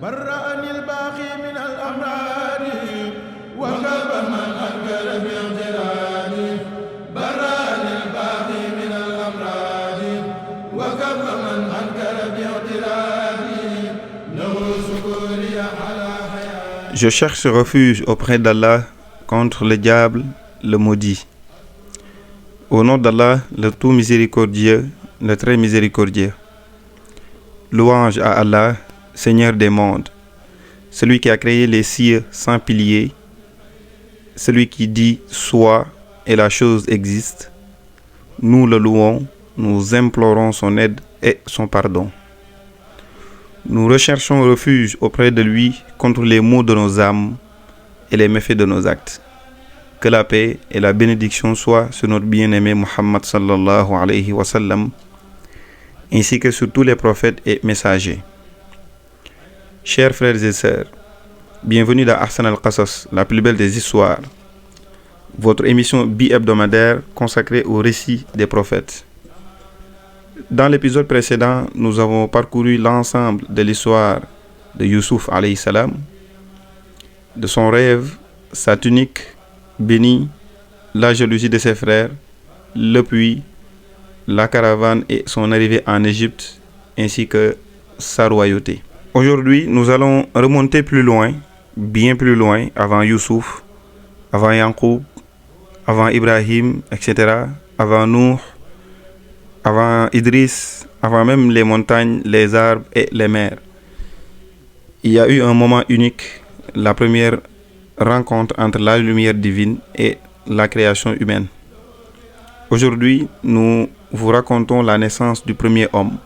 برأني الباقي من الأمراض وكب من أنكر باعتراضي برأني الباقي من الأمراض وكب من أنكر باعتراضي له شكوري على حياتي. Je cherche refuge auprès d'Allah contre le diable, le maudit. Au nom d'Allah, le tout miséricordieux, le très miséricordieux. Louange à Allah, Seigneur des mondes, celui qui a créé les cieux sans piliers, celui qui dit « soit » et la chose existe. Nous le louons, nous implorons son aide et son pardon. Nous recherchons refuge auprès de lui contre les maux de nos âmes et les méfaits de nos actes. Que la paix et la bénédiction soient sur notre bien-aimé Muhammad sallallahu alayhi wa sallam, ainsi que sur tous les prophètes et messagers. Chers frères et sœurs, bienvenue dans Ahsan al-Qasas, la plus belle des histoires, votre émission bi-hebdomadaire consacrée au récit des prophètes. Dans l'épisode précédent, nous avons parcouru l'ensemble de l'histoire de Youssouf alayhi salam, de son rêve, sa tunique bénie, la jalousie de ses frères, le puits, la caravane et son arrivée en Égypte, ainsi que sa royauté. Aujourd'hui, nous allons remonter plus loin, bien plus loin, avant Youssouf, avant Yankoub, avant Ibrahim, etc., avant Nuh, avant Idriss, avant même les montagnes, les arbres et les mers. Il y a eu un moment unique, la première rencontre entre la lumière divine et la création humaine. Aujourd'hui, nous vous racontons la naissance du premier homme,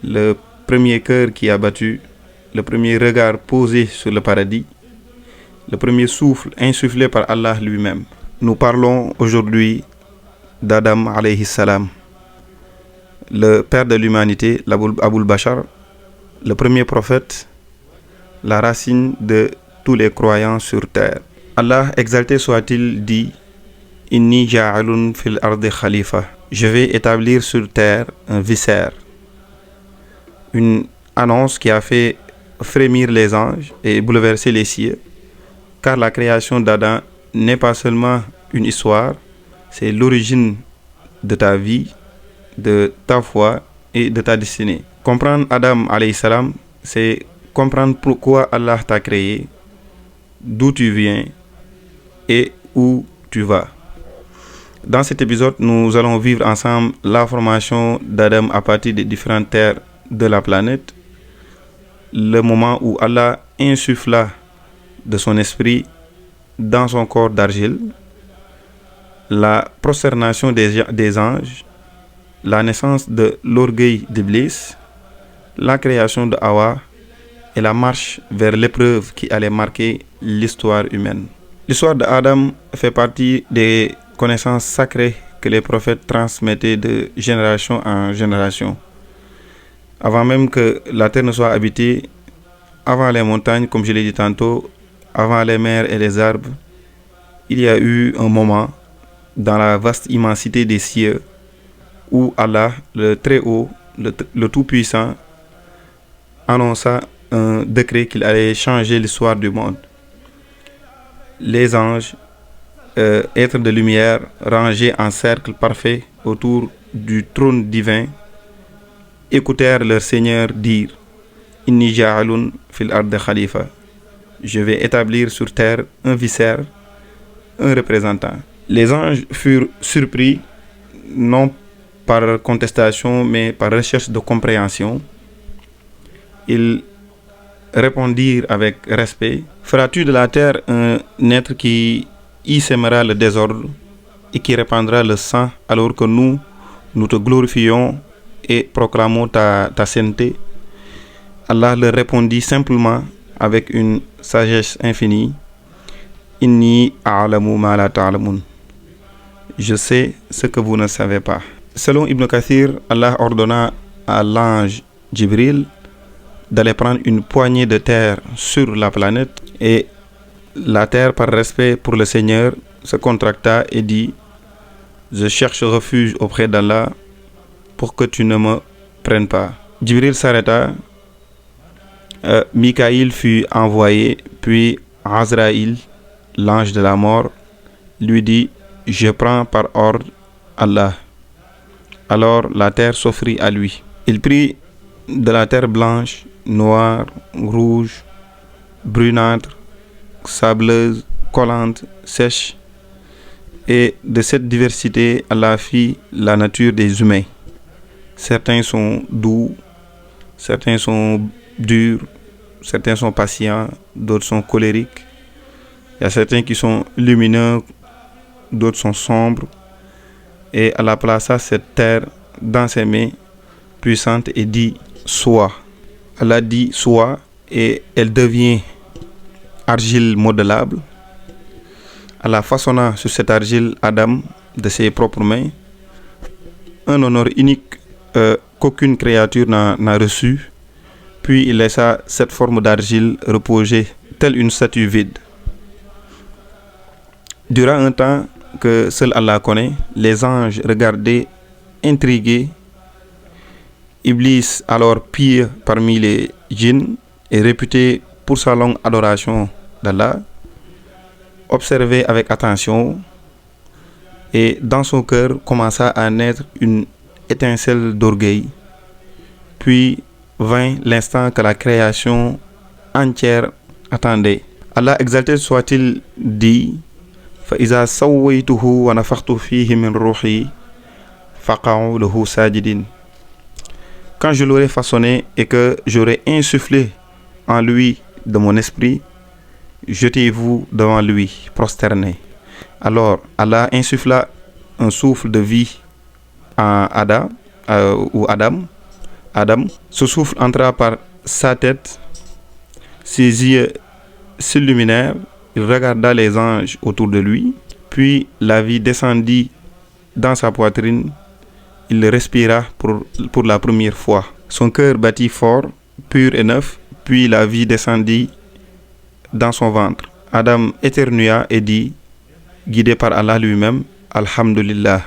le premier cœur qui a battu, le premier regard posé sur le paradis, le premier souffle insufflé par Allah lui-même. Nous parlons aujourd'hui d'Adam alayhi salam, le père de l'humanité, l'Aboul Bachar, le premier prophète, la racine de tous les croyants sur terre. Allah, exalté soit-il, dit « Inni ja'alun fil ardi khalifa » Je vais établir sur terre un vicaire. Une annonce qui a fait frémir les anges et bouleverser les cieux, car la création d'Adam n'est pas seulement une histoire, c'est l'origine de ta vie, de ta foi et de ta destinée. Comprendre Adam alayhi salam, c'est comprendre pourquoi Allah t'a créé, d'où tu viens et où tu vas. Dans cet épisode, nous allons vivre ensemble la formation d'Adam à partir des différentes terres de la planète, le moment où Allah insuffla de son esprit dans son corps d'argile, la prosternation des anges, la naissance de l'orgueil d'Iblis, la création de Hawa et la marche vers l'épreuve qui allait marquer l'histoire humaine. L'histoire d'Adam fait partie des connaissances sacrées que les prophètes transmettaient de génération en génération. Avant même que la terre ne soit habitée, avant les montagnes, comme je l'ai dit tantôt, avant les mers et les arbres, il y a eu un moment dans la vaste immensité des cieux où Allah, le Très-Haut, le Tout-Puissant, annonça un décret qu'il allait changer l'histoire du monde. Les anges, êtres de lumière, rangés en cercle parfait autour du trône divin, écoutèrent leur Seigneur dire « Inni ja'alun fil ardi khalifa » Je vais établir sur terre un vicaire, un représentant. Les anges furent surpris, non par contestation, mais par recherche de compréhension. Ils répondirent avec respect « Feras-tu de la terre un être qui y sèmera le désordre et qui répandra le sang alors que nous te glorifions et proclamons ta sainteté ?» Allah leur répondit simplement avec une sagesse infinie « Inni a'lamu ma la ta'lamun » Je sais ce que vous ne savez pas. Selon Ibn Kathir, Allah ordonna à l'ange Jibril d'aller prendre une poignée de terre sur la planète et la terre, par respect pour le Seigneur, se contracta et dit « Je cherche refuge auprès d'Allah pour que tu ne me prennes pas. » Jibril s'arrêta Mikaïl fut envoyé, puis Azraïl, l'ange de la mort, lui dit « Je prends par ordre Allah ». Alors la terre s'offrit à lui. Il prit de la terre blanche, noire, rouge, brunâtre, sableuse, collante, sèche. Et de cette diversité, Allah fit la nature des humains. Certains sont doux, certains sont durs, certains sont patients, d'autres sont colériques. Il y a certains qui sont lumineux, d'autres sont sombres. Et Allah plaça cette terre dans ses mains puissantes et dit « Sois ». Allah dit « Sois » et elle devient argile modelable. Allah façonna sur cette argile Adam de ses propres mains, un honneur unique qu'aucune créature n'a reçu. Puis il laissa cette forme d'argile reposer telle une statue vide. Durant un temps que seul Allah connaît, les anges regardaient intrigués. Iblis, alors pire parmi les djinns et réputé pour sa longue adoration d'Allah, observait avec attention et dans son cœur commença à naître une étincelle d'orgueil. Puis vint l'instant que la création entière attendait. Allah exalté soit-il dit فَإِذَا سَوَّيْتُهُ وَنَفَخْتُ فِيهِ مِنْ رُوحِي فَقَعُوا لَهُ سَاجِدِينَ. Quand je l'aurai façonné et que j'aurai insufflé en lui de mon esprit, jetez-vous devant lui, prosternés. Alors Allah insuffla un souffle de vie en Adam. Ce souffle entra par sa tête, ses yeux s'illuminèrent, il regarda les anges autour de lui, puis la vie descendit dans sa poitrine, il respira pour la première fois. Son cœur battit fort, pur et neuf, puis la vie descendit dans son ventre. Adam éternua et dit, guidé par Allah lui-même, Alhamdulillah,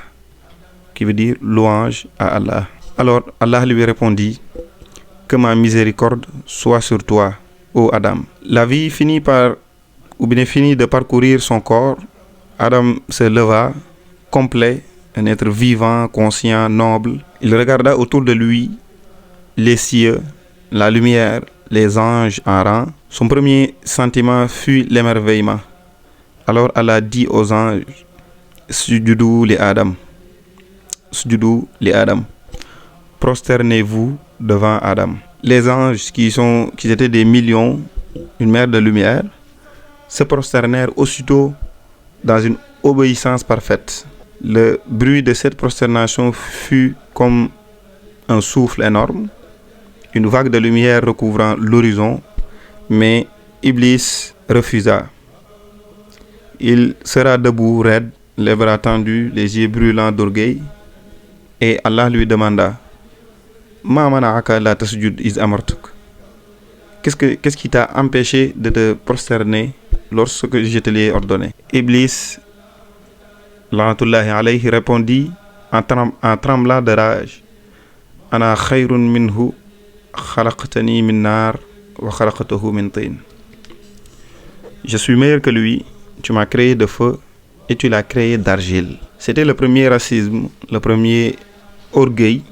qui veut dire louange à Allah. Alors Allah lui répondit, que ma miséricorde soit sur toi, ô Adam. La vie finit de parcourir son corps. Adam se leva, complet, un être vivant, conscient, noble. Il regarda autour de lui les cieux, la lumière, les anges en rang. Son premier sentiment fut l'émerveillement. Alors Allah dit aux anges, Sujudu li Adam. Prosternez-vous devant Adam. Les anges qui étaient des millions, une mer de lumière, se prosternèrent aussitôt dans une obéissance parfaite. Le bruit de cette prosternation fut comme un souffle énorme, une vague de lumière recouvrant l'horizon, mais Iblis refusa. Il sera debout, raide, les bras tendus, les yeux brûlants d'orgueil, et Allah lui demanda, Ma mana'aka la tasjud iz amartuk. Qu'est-ce qui t'a empêché de te prosterner lorsque je te l'ai ordonné? Iblis, la'natullahi alayhi, répondit en tremblant de rage, Ana khayrun minhu khalaqtani min nar wa khalaqtahu min tin. Je suis meilleur que lui, tu m'as créé de feu et tu l'as créé d'argile. C'était le premier racisme, le premier orgueil,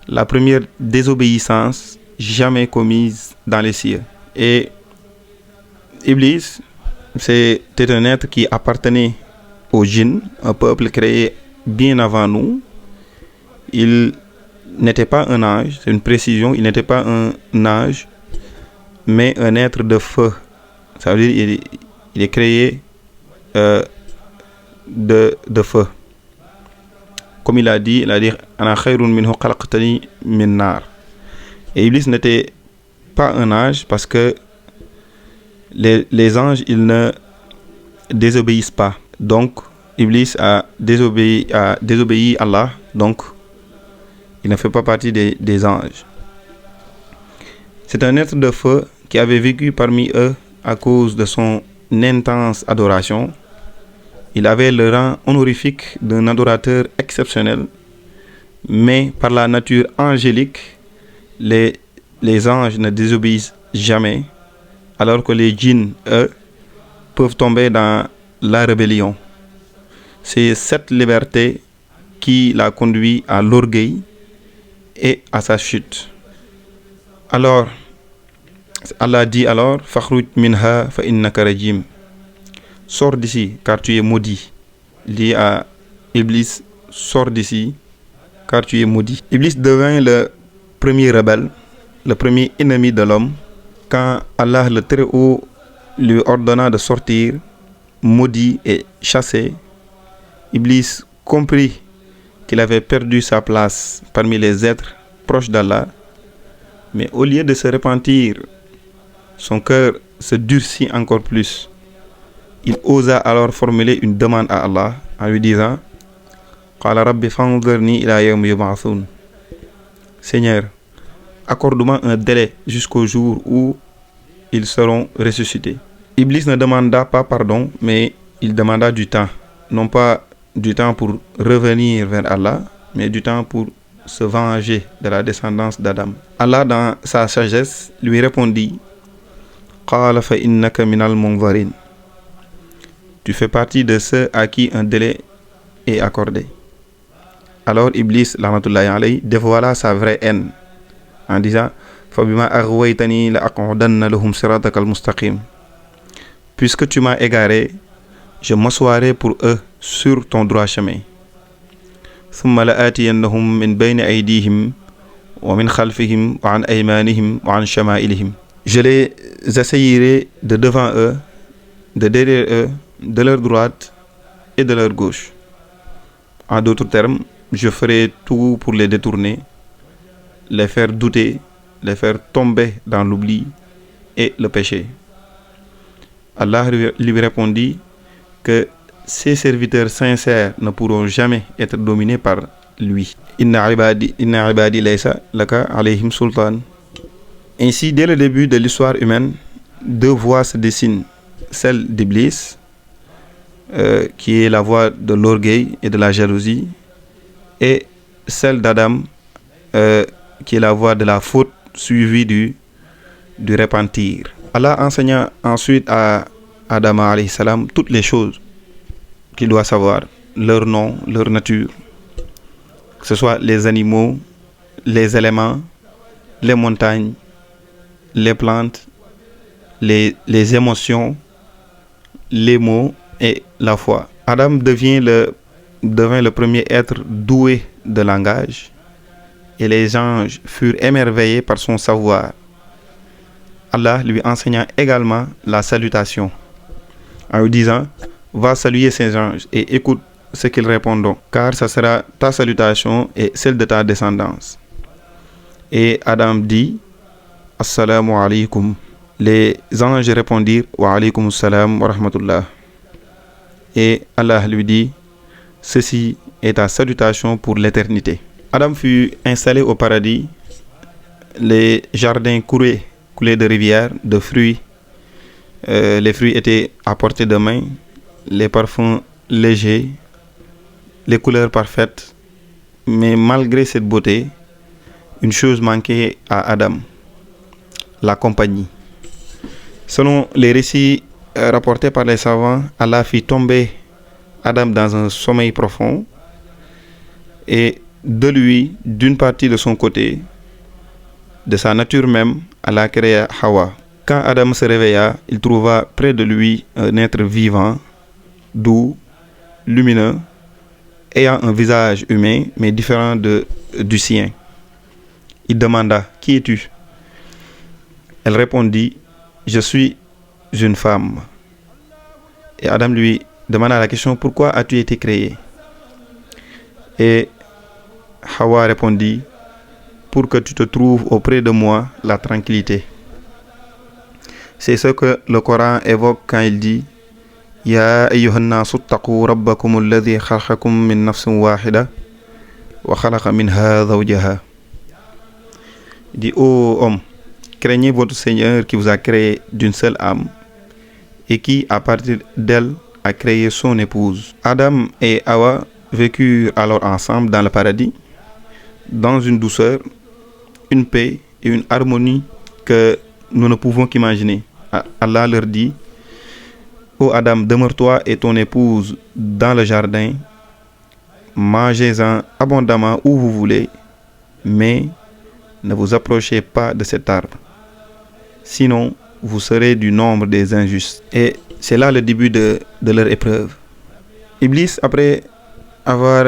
la première désobéissance jamais commise dans les cieux. Et Iblis, c'était un être qui appartenait aux djinns, un peuple créé bien avant nous. Il n'était pas un ange, c'est une précision, il n'était pas un ange, mais un être de feu. Ça veut dire il est créé de feu. Comme il a dit Ana khayrun minhu khalaqtani min nar. Et Iblis n'était pas un ange parce que les anges, ils ne désobéissent pas. Donc Iblis a désobéi à Allah, donc il ne fait pas partie des anges. C'est un être de feu qui avait vécu parmi eux à cause de son intense adoration. Il avait le rang honorifique d'un adorateur exceptionnel, mais par la nature angélique, les les anges ne désobéissent jamais, alors que les djinns, eux, peuvent tomber dans la rébellion. C'est cette liberté qui l'a conduit à l'orgueil et à sa chute. Alors, Allah dit alors, Fakhruj minha fa innaka rajim. Sors d'ici, car tu es maudit. Dit à Iblis, sors d'ici, car tu es maudit. Iblis devint le premier rebelle, le premier ennemi de l'homme, quand Allah le Très-Haut lui ordonna de sortir, maudit et chassé. Iblis comprit qu'il avait perdu sa place parmi les êtres proches d'Allah, mais au lieu de se repentir, son cœur se durcit encore plus. Il osa alors formuler une demande à Allah en lui disant Qala rabbi fanzirni ila yawmi yub'athun. Seigneur, accorde-moi un délai jusqu'au jour où ils seront ressuscités. Iblis ne demanda pas pardon, mais il demanda du temps. Non pas du temps pour revenir vers Allah, mais du temps pour se venger de la descendance d'Adam. Allah, dans sa sagesse, lui répondit Qala fa innaka minal munzarin. Tu fais partie de ceux à qui un délai est accordé. Alors Iblis, la'natullahi alayhi, dévoila sa vraie haine en disant Fabima aghwaytani la aq'udanna lahum siratakal mustaqim. Puisque tu m'as égaré, je m'assoirai pour eux sur ton droit chemin. Thumma la'atiyannahum min bayni aydihim wa min khalfihim wa an aymanihim wa an shama'ilihim. Je les assaillirai de devant eux, de derrière eux, de leur droite et de leur gauche. En d'autres termes, je ferai tout pour les détourner, les faire douter, les faire tomber dans l'oubli et le péché. Allah lui répondit que ses serviteurs sincères ne pourront jamais être dominés par lui. Inna ibadi laysa laka alayhim sultan. Ainsi, dès le début de l'histoire humaine, deux voies se dessinent. Celle d'Iblis, qui est la voie de l'orgueil et de la jalousie, et celle d'Adam, qui est la voie de la faute suivie du repentir. Allah enseigna ensuite à Adam alayhi salam toutes les choses qu'il doit savoir, leur nom, leur nature, que ce soit les animaux, les éléments, les montagnes, les plantes, les émotions, les mots et la foi. Adam devint le premier être doué de langage et les anges furent émerveillés par son savoir. Allah lui enseigna également la salutation en lui disant va saluer ces anges et écoute ce qu'ils répondront, car ça sera ta salutation et celle de ta descendance. Et Adam dit Assalamu alaykum. Les anges répondirent Wa alaykum salam wa rahmatullah. Et Allah lui dit ceci est ta salutation pour l'éternité. Adam fut installé au paradis, les jardins coulaient de rivières, de fruits. Les fruits étaient à portée de main, les parfums légers, les couleurs parfaites. Mais malgré cette beauté, une chose manquait à Adam, la compagnie. Selon les récits rapportés par les savants, Allah fit tomber Adam dans un sommeil profond et de lui, d'une partie de son côté, de sa nature même, Allah créa Hawa. Quand Adam se réveilla, il trouva près de lui un être vivant, doux, lumineux, ayant un visage humain, mais différent du sien. Il demanda « Qui es-tu » Elle répondit « Je suis une femme ». Et Adam lui demanda la question « Pourquoi as-tu été créé ?» Et Hawa répondit « Pour que tu te trouves auprès de moi la tranquillité ». C'est ce que le Coran évoque quand il dit « Ya ayyuhan nasu ttaqu rabbakum alladhi khalaqakum min nafsin wahida wa khalaqa minha zawjaha » Il dit « Ô homme, craignez votre Seigneur qui vous a créé d'une seule âme et qui, à partir d'elle, a créé son épouse. » Adam et Hawa vécurent alors ensemble dans le paradis, dans une douceur, une paix et une harmonie que nous ne pouvons qu'imaginer. Allah leur dit: Ô Adam, demeure-toi et ton épouse dans le jardin, mangez-en abondamment où vous voulez, mais ne vous approchez pas de cet arbre, sinon vous serez du nombre des injustes. Et c'est là le début de leur épreuve. Iblis, après avoir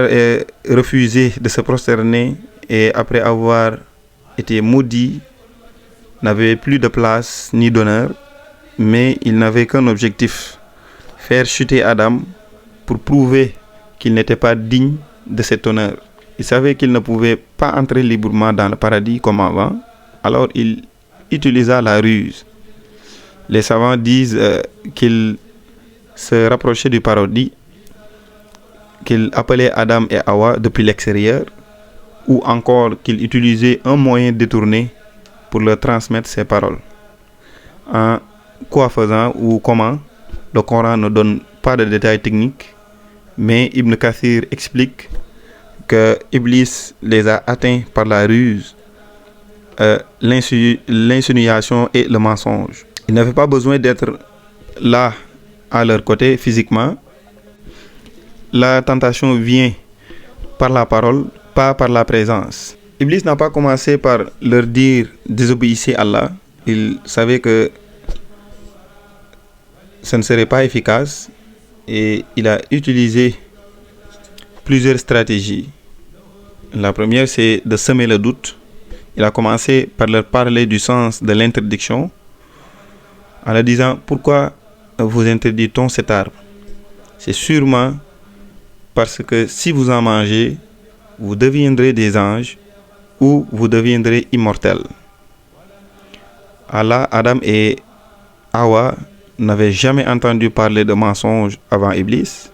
refusé de se prosterner et après avoir été maudit, n'avait plus de place ni d'honneur, mais il n'avait qu'un objectif: faire chuter Adam pour prouver qu'il n'était pas digne de cet honneur. Il savait qu'il ne pouvait pas entrer librement dans le paradis comme avant, alors il utilisa la ruse. Les savants disent qu'il se rapprochait du paradis, qu'il appelait Adam et Hawa depuis l'extérieur, ou encore qu'il utilisait un moyen détourné pour leur transmettre ses paroles. En quoi faisant ou comment, le Coran ne donne pas de détails techniques, mais Ibn Kathir explique que Iblis les a atteints par la ruse, l'insinuation et le mensonge. Il n'avait pas besoin d'être là à leur côté physiquement. La tentation vient par la parole, pas par la présence. Iblis n'a pas commencé par leur dire désobéissez à Allah. Il savait que ça ne serait pas efficace et il a utilisé plusieurs stratégies. La première, c'est de semer le doute. Il a commencé par leur parler du sens de l'interdiction en leur disant: pourquoi vous interdit-on cet arbre? C'est sûrement parce que si vous en mangez, vous deviendrez des anges ou vous deviendrez immortels. Allah, Adam et Hawa n'avaient jamais entendu parler de mensonges avant Iblis.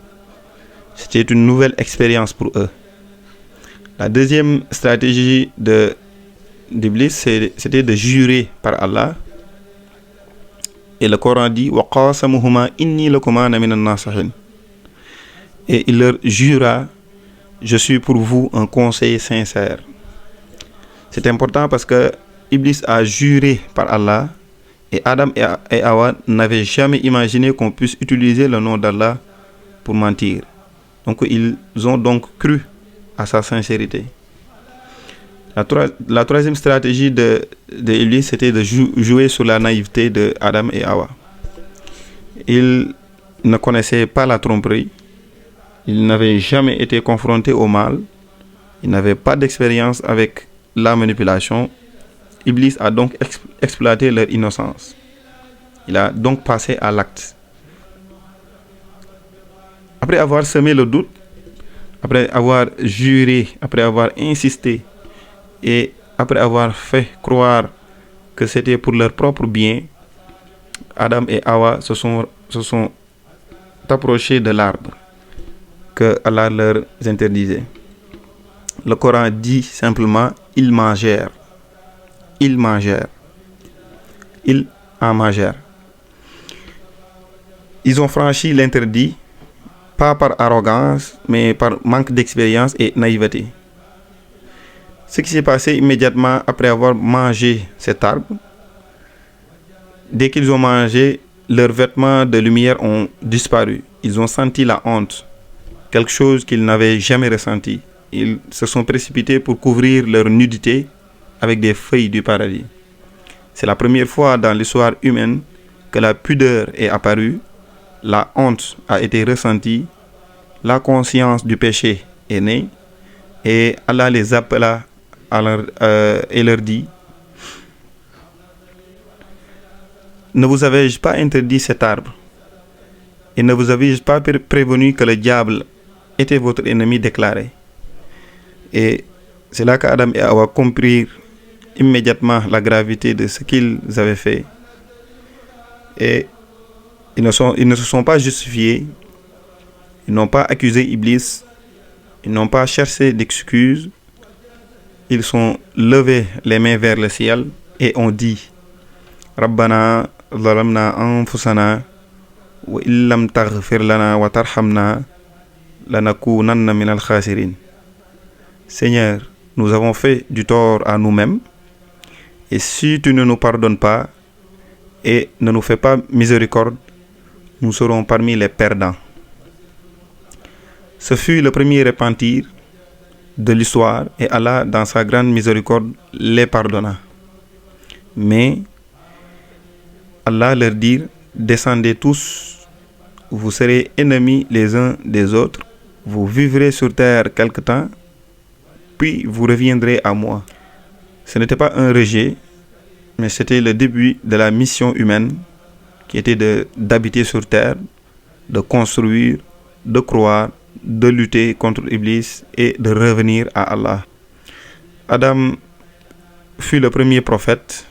C'était une nouvelle expérience pour eux. La deuxième stratégie d'Iblis, c'était de jurer par Allah. Et le Coran dit: Wa qasamuhuma inni lakuma minan nasihin. Et il leur jura: je suis pour vous un conseiller sincère. C'est important parce que Iblis a juré par Allah et Adam et Hawa n'avaient jamais imaginé qu'on puisse utiliser le nom d'Allah pour mentir. Donc ils ont donc cru à sa sincérité. La troisième stratégie de Iblis, c'était de jouer sur la naïveté de Adam et Hawa. Ils ne connaissaient pas la tromperie. Ils n'avaient jamais été confrontés au mal. Ils n'avaient pas d'expérience avec la manipulation. Iblis a donc exploité leur innocence. Il a donc passé à l'acte. Après avoir semé le doute, après avoir juré, après avoir insisté et après avoir fait croire que c'était pour leur propre bien, Adam et Hawa se sont approchés de l'arbre que Allah leur interdisait. Le Coran dit simplement: ils mangèrent. Ils mangèrent. Ils en mangèrent. Ils ont franchi l'interdit, pas par arrogance, mais par manque d'expérience et naïveté. Ce qui s'est passé immédiatement après avoir mangé cet arbre, dès qu'ils ont mangé, leurs vêtements de lumière ont disparu. Ils ont senti la honte, quelque chose qu'ils n'avaient jamais ressenti. Ils se sont précipités pour couvrir leur nudité avec des feuilles du paradis. C'est la première fois dans l'histoire humaine que la pudeur est apparue, la honte a été ressentie, la conscience du péché est née, et Allah les appela et leur dit: ne vous avais-je pas interdit cet arbre, et ne vous avais-je pas prévenu que le diable était votre ennemi déclaré? Et c'est là qu'Adam et Hawa comprirent immédiatement la gravité de ce qu'ils avaient fait. Et ils ne se sont pas justifiés, ils n'ont pas accusé Iblis, ils n'ont pas cherché d'excuses. Ils sont levés les mains vers le ciel et ont dit: Rabbana zalamna anfusana wa illam taghfir lana wa tarhamna lanakunanna minal khasirin. Seigneur, nous avons fait du tort à nous-mêmes, Et si tu ne nous pardonnes pas et ne nous fais pas miséricorde, nous serons parmi les perdants. Ce fut le premier repentir de l'histoire et Allah, dans sa grande miséricorde, les pardonna. Mais Allah leur dit: descendez tous, vous serez ennemis les uns des autres, vous vivrez sur terre quelque temps, puis vous reviendrez à moi. Ce n'était pas un rejet, mais c'était le début de la mission humaine qui était d'habiter sur terre, de construire, de croire, de lutter contre Iblis et de revenir à Allah. Adam fut le premier prophète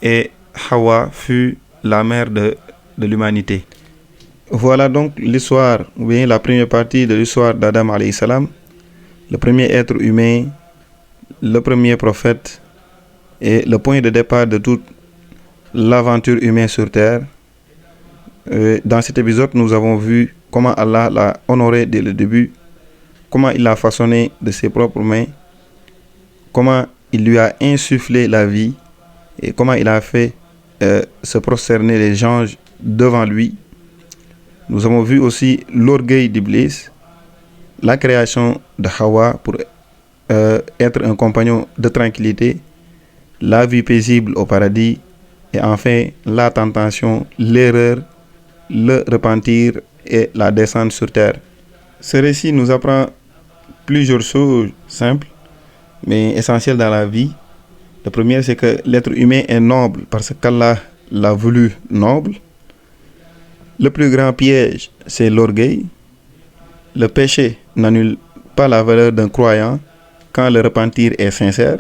et Hawa fut la mère de l'humanité. Voilà donc l'histoire, ou bien la première partie de l'histoire d'Adam alayhi salam, le premier être humain, le premier prophète et le point de départ de toute l'aventure humaine sur terre. Dans cet épisode, nous avons vu comment Allah l'a honoré dès le début, comment il l'a façonné de ses propres mains, comment il lui a insufflé la vie et comment il a fait se prosterner les anges devant lui. Nous avons vu aussi l'orgueil d'Iblis, la création de Hawa pour être un compagnon de tranquillité, la vie paisible au paradis et enfin la tentation, l'erreur, le repentir et la descente sur terre. Ce récit nous apprend plusieurs choses simples mais essentielles dans la vie. Le premier, c'est que l'être humain est noble parce qu'Allah l'a voulu noble. Le plus grand piège, c'est l'orgueil. Le péché n'annule pas la valeur d'un croyant quand le repentir est sincère.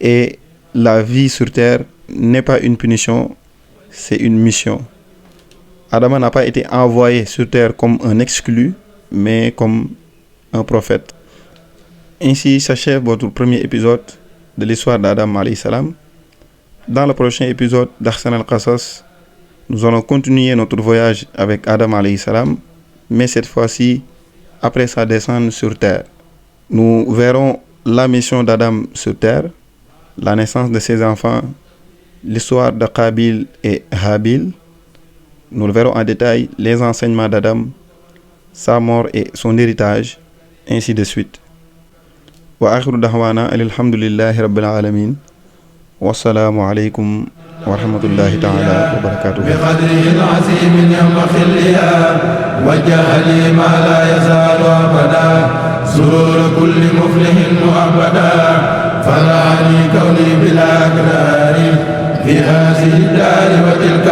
Et la vie sur terre n'est pas une punition, c'est une mission. Adam n'a pas été envoyé sur terre comme un exclu, mais comme un prophète. Ainsi s'achève votre premier épisode de l'histoire d'Adam alayhi salam. Dans le prochain épisode d'Ahsan al-Qasas, nous allons continuer notre voyage avec Adam alayhi salam, mais cette fois-ci après sa descente sur terre. Nous verrons la mission d'Adam sur terre, la naissance de ses enfants, l'histoire de Qabil et Habil. Nous verrons en détail les enseignements d'Adam, sa mort et son héritage, ainsi de suite. Wa akhiru da'wana alhamdulillahi rabbil alamin. Wassalamu alaykum wa rahmatullahi ta'ala wa barakatuh. بقدره العظيم ينبغي الليام وجعلي ما لا يزال أبدا سرور كل مفلح مؤبدا فراني كوني بلا أقرار في هذه الدار وتلك